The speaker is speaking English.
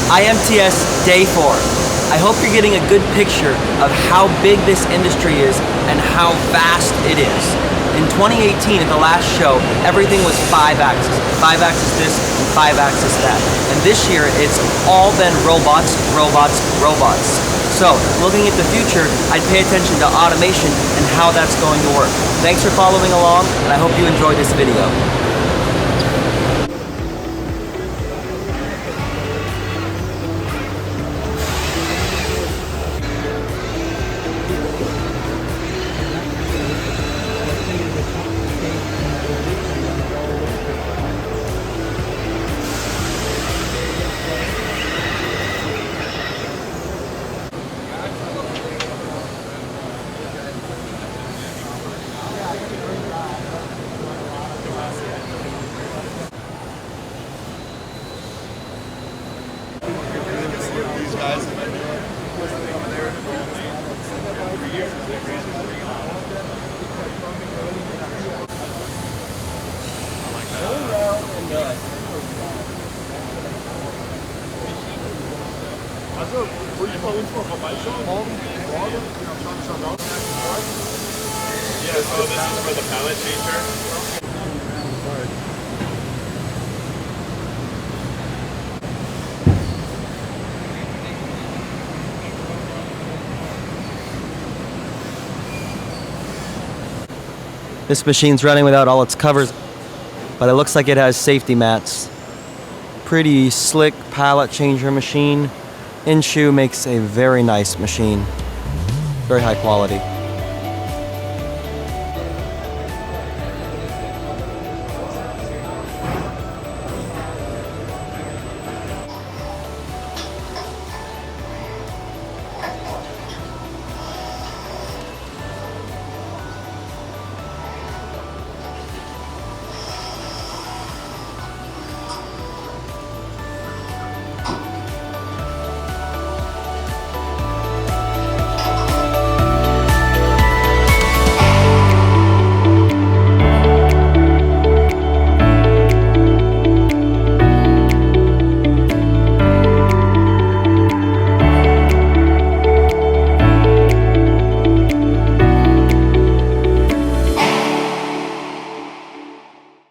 IMTS Day 4. I hope you're getting a good picture of how big this industry is and how vast it is. In 2018, at the last show, everything was 5-axis. 5-axis this and 5-axis that. And this year, it's all been robots, robots, robots. So, looking at the future, I'd pay attention to automation and how that's going to work. Thanks for following along, and I hope you enjoyed this video. These guys have been doing over there. Also, wollt ihr bei uns mal vorbeischauen? Morgen? Am Samstag. Yeah, so this is for the pallet changer. This machine's running without all its covers, but it looks like it has safety mats. Pretty slick pallet changer machine. In-shoe makes a very nice machine. Very high quality.